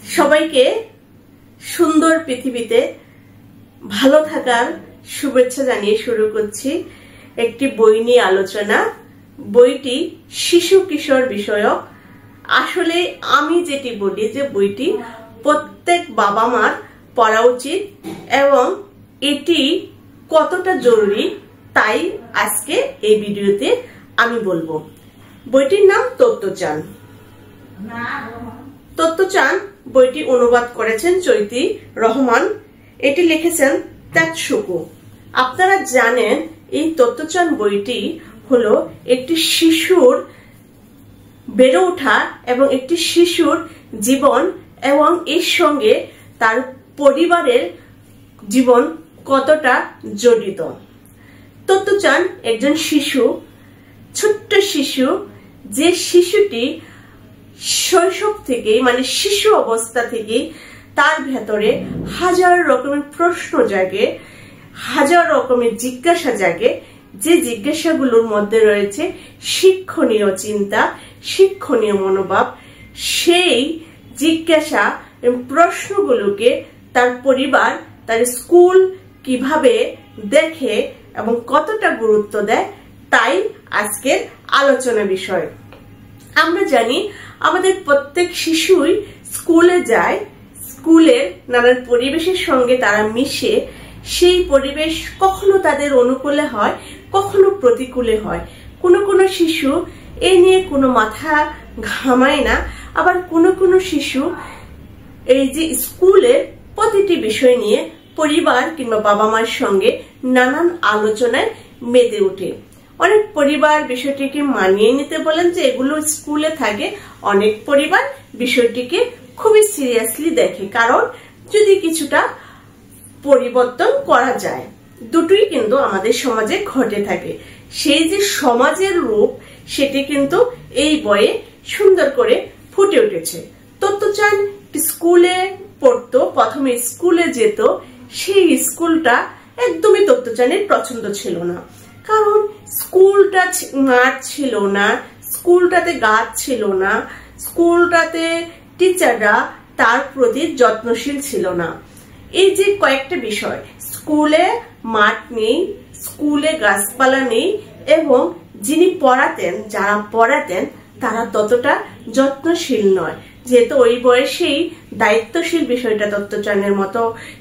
সবাইকে সুন্দর পৃথিবীতে ভালো থাকার শুভেচ্ছা জানিয়ে শুরু করছি একটি বই নিয়ে আলোচনা। বইটি শিশু কিশোর বিষয়ক। আসলে আমি যেটি বলি যে বইটি প্রত্যেক বাবা মার পড়া উচিত এবং এটি কতটা জরুরি তাই আজকে এই ভিডিওতে আমি বলবো। বইটির নাম তত্ত্বচান। তত্ত্বচান বইটি অনুবাদ করেছেন চৈতি রহমান। এটি লিখেছেন তেতসুকু। আপনারা জানেন এই তত্ত্বচান বইটি হলো একটি শিশুর বেড়ে ওঠা এবং একটি শিশুর জীবন এবং এর সঙ্গে তার পরিবারের জীবন কতটা জড়িত। তত্ত্বচান একজন শিশু, ছোট্ট শিশু, যে শিশুটি শৈশব থেকে মানে শিশু অবস্থা থেকে তার ভেতরে হাজার রকমের প্রশ্ন জাগে, হাজার রকমের জিজ্ঞাসা জাগে, যে জিজ্ঞাসাগুলোর মধ্যে রয়েছে শিক্ষণীয় চিন্তা, শিক্ষণীয় মনোভাব। সেই জিজ্ঞাসা এবং প্রশ্নগুলোকে তার পরিবার, তার স্কুল কিভাবে দেখে এবং কতটা গুরুত্ব দেয় তাই আজকের আলোচনা বিষয়। আমরা জানি আমাদের প্রত্যেক শিশুই স্কুলে যায়, স্কুলের নানান পরিবেশের সঙ্গে তারা মিশে। সেই পরিবেশ কখনো তাদের অনুকূলে হয়, কখনো প্রতিকূলে হয়। কোনো কোনো শিশু এ নিয়ে কোনো মাথা ঘামায় না, আবার কোনো কোনো শিশু এই যে স্কুলের প্রতিটি বিষয় নিয়ে পরিবার কিংবা বাবা মায়ের সঙ্গে নানান আলোচনায় মেতে ওঠে। অনেক পরিবার বিষয়টিকে মানিয়ে নিতে বলেন যে এগুলো স্কুলে থাকে, অনেক পরিবার বিষয়টিকে খুবই সিরিয়াসলি দেখে, কারণ যদি কিছুটা পরিবর্তন করা যায়। দুটোই কিন্তু আমাদের সমাজে ঘটে থাকে। সেই যে সমাজের রূপ সেটি কিন্তু এই বইয়ে সুন্দর করে ফুটে উঠেছে। তত্ত্বচান স্কুলে পড়তো, প্রথমে স্কুলে যেত। সেই স্কুলটা একদমই তত্ত্বচানের পছন্দ ছিল না, কারণ স্কুলটা মাঠ ছিল না, স্কুলটাতে গাছ ছিল না, স্কুলটাতে টিচাররা তার প্রতি যত্নশীল ছিল না। এই যে কয়েকটা বিষয়, স্কুলে মাঠ নেই, স্কুলে গাছপালা নেই এবং যিনি পড়াতেন, যারা পড়াতেন তারা ততটা যত্নশীল নয়। যেহেতু ওই বয়সেই দায়িত্বশীল বিষয়টা তত্ত্বচানের মতো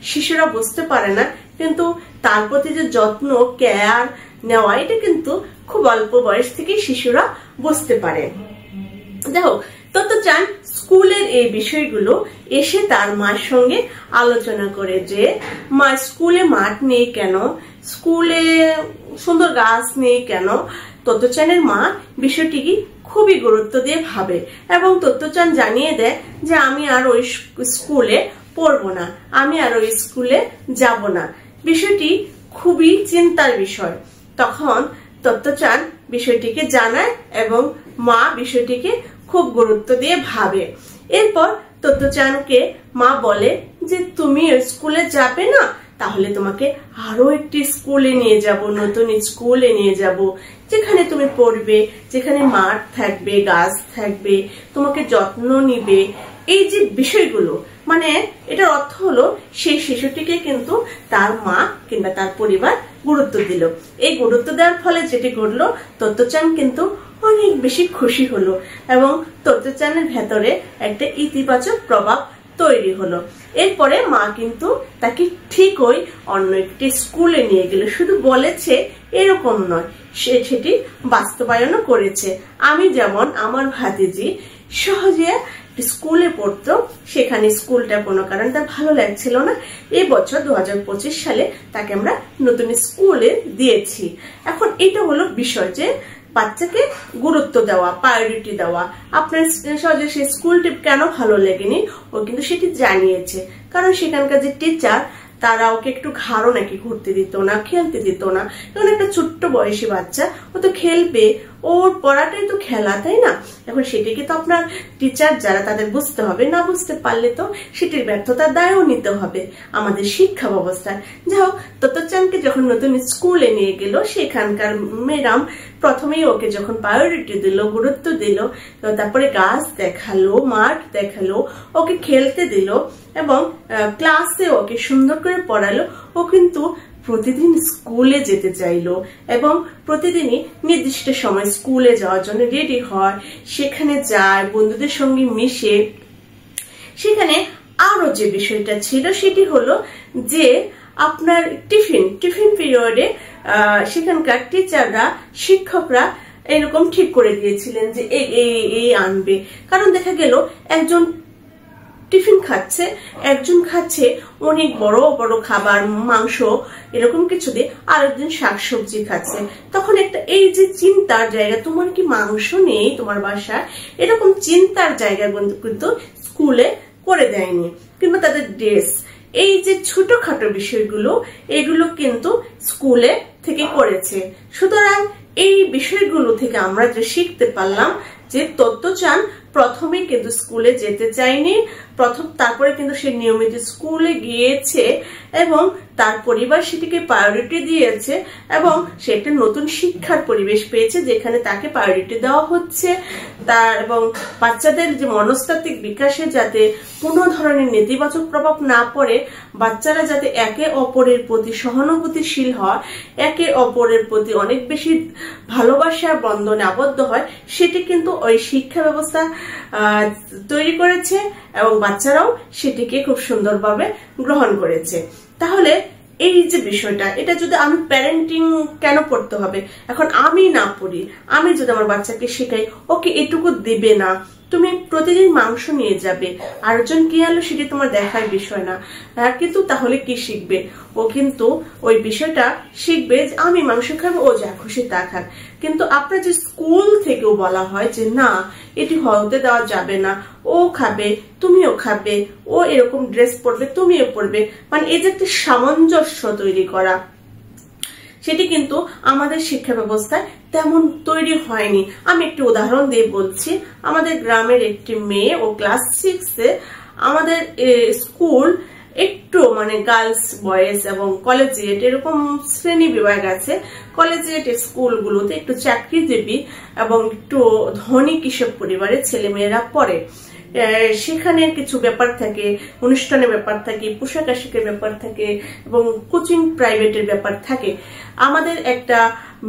শিশুরা বুঝতে পারে না, কিন্তু তার প্রতি যে যত্ন, কেয়ার নেওয়া, এটা কিন্তু খুব অল্প বয়স থেকে শিশুরা বুঝতে পারে। দেখো, তত্ত্বচান স্কুলের এই বিষয়গুলো এসে তার মার সঙ্গে আলোচনা করে যে মা, স্কুলে মাঠ নেই কেন, স্কুলে সুন্দর গাছ নেই কেন। তত্ত্বচানের মা বিষয়টিকে খুবই গুরুত্ব দিয়ে ভাবে এবং তত্ত্বচান জানিয়ে দেয় যে আমি আর ওই স্কুলে পড়বো না, আমি আর ওই স্কুলে যাব না। বিষয়টি খুবই চিন্তার বিষয়। তখন তত্ত্বচান বিষয়টিকে জানায় এবং মা বিষয়টিকে খুব গুরুত্ব দিয়ে ভাবে। এরপর তত্ত্বচানকে মা বলে যে তুমি স্কুলে যাবে না, তাহলে তোমাকে আরো একটি স্কুলে নিয়ে যাব, নতুন স্কুলে নিয়ে যাব, যেখানে তুমি পড়বে, যেখানে মাঠ থাকবে, গাছ থাকবে, তোমাকে যত্ন নিবে। এই যে বিষয়গুলো, মানে এটার অর্থ হলো সেই শিশুটিকে কিন্তু তার মা কিংবা তার পরিবার গুরুত্ব দিল। এই গুরুত্ব দেওয়ার ফলে যেটি ঘটলো, তত্ত্বচান কিন্তু অনেক বেশি খুশি হলো এবং তত্ত্বচানের ভেতরে একটা ইতিবাচক প্রভাব তৈরি হলো। এরপরে মা কিন্তু তাকে ঠিকই অন্য একটি স্কুলে নিয়ে গেল। শুধু বলেছে এরকম নয়, সেটি বাস্তবায়নও করেছে। আমি যেমন আমার ভাতিজি সহজে স্কুলে পড়তো, সেখানে স্কুলটা কোনো কারণে তার ভালো লাগছিল না। এই বছর 2025 সালে তাকে আমরা নতুন স্কুলে দিয়েছি। এখন এটা হলো বিষয় যে বাচ্চাকে গুরুত্ব দেওয়া, প্রায়োরিটি দেওয়া। আপনার সহজে সেই স্কুলটি কেন ভালো লাগেনি ও কিন্তু সেটি জানিয়েছে, কারণ সেখানকার যে টিচার তারা ওকে একটু ঘাড়ো নাকি ঘুরতে দিত না, খেলতে দিত না। কারণ একটা ছোট্ট বয়সী বাচ্চা, ও তো খেলবে, ওর পড়াটাই তো খেলা, তাই না? এখন সেটিকে তো আপনার টিচার যারা তাদের বুঝতে হবে, না বুঝতে পারলে তো সেটির ব্যর্থতার দায়ও নিতে হবে আমাদের শিক্ষা ব্যবস্থার। যাই হোক, তত্ত্বচানকে যখন নতুন স্কুলে নিয়ে গেল, সেখানকার ম্যাডাম প্রথমেই ওকে যখন প্রায়োরিটি দিল, গুরুত্ব দিল, তারপরে গাছ দেখালো, মাঠ দেখালো, ওকে খেলতে দিল এবং ক্লাসে ওকে সুন্দর করে পড়ালো, ও কিন্তু প্রতিদিন স্কুলে যেতে চাইলো এবং প্রতিদিনই নির্দিষ্ট সময় স্কুলে যাওয়ার জন্য রেডি হয়, সেখানে যায়, বন্ধুদের সঙ্গে মিশে। সেখানে আরো যে বিষয়টা ছিল সেটি হলো যে আপনার টিফিন পিরিয়ডে সেখানকার টিচাররা, শিক্ষকরা এরকম ঠিক করে দিয়েছিলেন যে এই আনবে। কারণ দেখা গেল একজন টিফিন খাচ্ছে, একজন খাচ্ছে অনেক বড় বড় খাবার, মাংস এরকম কিছু দিয়ে, আর একজন শাকসবজি খাচ্ছে। তখন একটা এই যে চিন্তার জায়গা, তোমার কি মাংস নেই তোমার বাসায়, এরকম চিন্তার জায়গা কিন্তু স্কুলে করে দেয়নি। কিংবা তাদের ড্রেস, এই যে ছোটখাটো বিষয়গুলো, এগুলো কিন্তু স্কুলে থেকে করেছে। সুতরাং এই বিষয়গুলো থেকে আমরা যে শিখতে পারলাম যে তত্ত্বচান প্রথমে কিন্তু স্কুলে যেতে চায়নি, তারপরে কিন্তু সে নিয়মিত স্কুলে গিয়েছে এবং তার পরিবার সেটিকে প্রায়োরিটি দিয়েছে এবং সে একটা নতুন শিক্ষার পরিবেশ পেয়েছে যেখানে তাকে প্রায়োরিটি দেওয়া হচ্ছে। তার এবং বাচ্চাদের যে মনস্তাত্ত্বিক বিকাশে যাতে কোনো ধরনের নেতিবাচক প্রভাব না পড়ে, বাচ্চারা যাতে একে অপরের প্রতি সহানুভূতিশীল হয়, একে অপরের প্রতি অনেক বেশি ভালোবাসার বন্ধনে আবদ্ধ হয়, সেটি কিন্তু ওই শিক্ষা ব্যবস্থা তৈরি করেছে এবং বাচ্চারাও সেটিকে খুব সুন্দরভাবে গ্রহণ করেছে। তাহলে এই যে বিষয়টা, এটা যদি আমি প্যারেন্টিং কেন পড়তে হবে, এখন আমি না পড়ি, আমি যদি আমার বাচ্চাকে শেখাই ওকে এটুকু দিবে না, তুমি প্রতিদিন মাংস নিয়ে যাবে, আরেকজন কি আলো সেটি তোমার দেখার বিষয় না, কিন্তু তাহলে কি শিখবে? ও কিন্তু ওই বিষয়টা শিখবে যে আমি মাংস খাবো, ও যা খুশি তা খাক। কিন্তু আপনার যে স্কুল থেকেও বলা হয় যে না, এটি হতে দেওয়া যাবে না, ও খাবে তুমিও খাবে, ও এরকম ড্রেস পরবে তুমিও পরবে, মানে এই যে একটা সামঞ্জস্য তৈরি করা, সেটি কিন্তু আমাদের শিক্ষা ব্যবস্থায় তেমন তৈরি হয়নি। আমি একটি উদাহরণ দিয়ে বলছি। আমাদের গ্রামের একটি মেয়ে, ও ক্লাস 6-এ, আমাদের স্কুল একটু মানে গার্লস, বয়েজ এবং কলেজিয়েট এরকম শ্রেণী বিভাগ আছে। কলেজিয়েট স্কুলগুলোতে একটু চাকরিজীবী এবং একটু ধনী কৃষক পরিবারের ছেলেমেয়েরা পড়ে। সেখানে কিছু ব্যাপার থাকে, অনুষ্ঠানের ব্যাপার থাকে, পোশাক আশাকের ব্যাপার থাকে এবং কোচিং প্রাইভেটের ব্যাপার থাকে। আমাদের একটা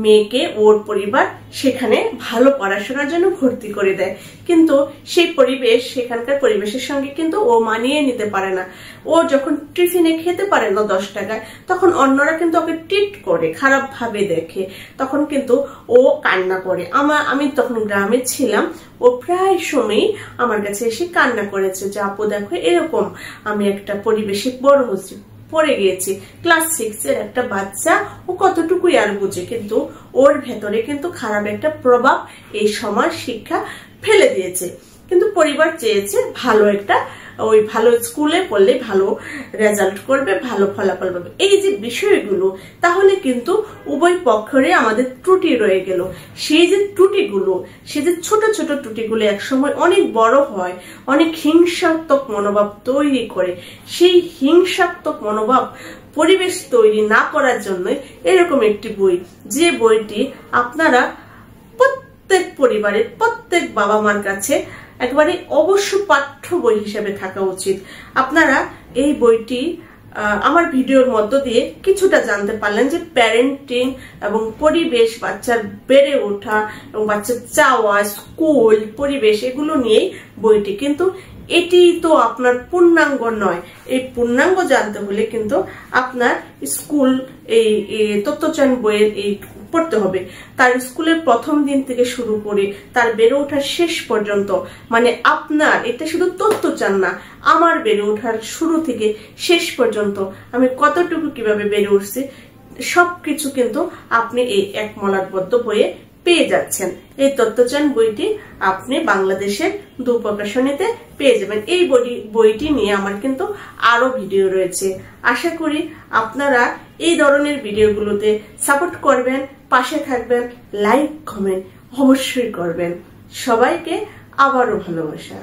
মেয়েকে ওর পরিবার সেখানে ভালো পড়াশোনার জন্য ভর্তি করে দেয়, কিন্তু সেই পরিবেশ, সেখানকার পরিবেশের সঙ্গে কিন্তু ও মানিয়ে নিতে পারে না। ও যখন টিফিনে খেতে পারে না 10 টাকায়, তখন অন্যরা কিন্তু ওকে ট্রিট করে, খারাপ ভাবে দেখে, তখন কিন্তু ও কান্না করে। আমি তখন গ্রামে ছিলাম, ও প্রায় সময়ই আমার কাছে এসে কান্না করেছে যে আপু দেখো এরকম আমি একটা পরিবেশে বড় হচ্ছি, পড়ে গিয়েছি। ক্লাস 6-এর একটা বাচ্চা, ও কতটুকুই আর বুঝে, কিন্তু ওর ভেতরে কিন্তু খারাপ একটা প্রভাব এই সমাজ শিক্ষা ফেলে দিয়েছে। কিন্তু পরিবার চেয়েছে ভালো একটা, ওই ভালো স্কুলে পড়লে ভালো রেজাল্ট করবে, ভালো ফলাফল পাবে, এই যে বিষয়গুলো, তাহলে কিন্তু উভয় পক্ষরে আমাদের ত্রুটি রয়ে গেল। সেই যে ত্রুটিগুলো, সেই যে ছোট ছোট ত্রুটিগুলো একসময় অনেক বড় হয়, অনেক হিংসাত্মক মনোভাব তৈরি করে। সেই হিংসাত্মক মনোভাব পরিবেশ তৈরি না করার জন্য এরকম একটি বই, যে বইটি আপনারা প্রত্যেক পরিবারের, প্রত্যেক বাবা মার কাছে একেবারে অবশ্য পাঠ্য বই হিসেবে থাকা উচিত। আপনারা এই বইটি আমার ভিডিওর মধ্য দিয়ে কিছুটা জানতে পারলেন যে প্যারেন্টিং এবং পরিবেশ, বাচ্চার বেড়ে ওঠা এবং বাচ্চার চাওয়া, স্কুল, পরিবেশ, এগুলো নিয়েই বইটি। কিন্তু এটি তো আপনার পূর্ণাঙ্গ নয়। এই পূর্ণাঙ্গ জানতে হলে কিন্তু আপনার স্কুল এই তত্ত্বচান বইয়ের এই পড়তে হবে। তার স্কুলের প্রথম দিন থেকে শুরু করে তার বেড়ে ওঠার শেষ পর্যন্ত, মানে আপনার এটা শুধু তত্ত্বচান না, আমার বেড়ে ওঠার শুরু থেকে শেষ পর্যন্ত আমি কতটুকু কিভাবে বেড়ে উঠছি সবকিছু কিন্তু আপনি এই এক মলাটবদ্ধ বইয়ে পেয়ে যাচ্ছেন। এই তত্ত্বচান বইটি আপনি বাংলাদেশের 2 প্রকাশনীতে পেয়ে যাবেন। এই বইটি নিয়ে আমার কিন্তু আরো ভিডিও রয়েছে। আশা করি আপনারা এই ধরনের ভিডিওগুলোতে সাপোর্ট করবেন, পাশে থাকবেন, লাইক কমেন্ট অবশ্যই করবেন। সবাইকে আবারও ভালোবাসা।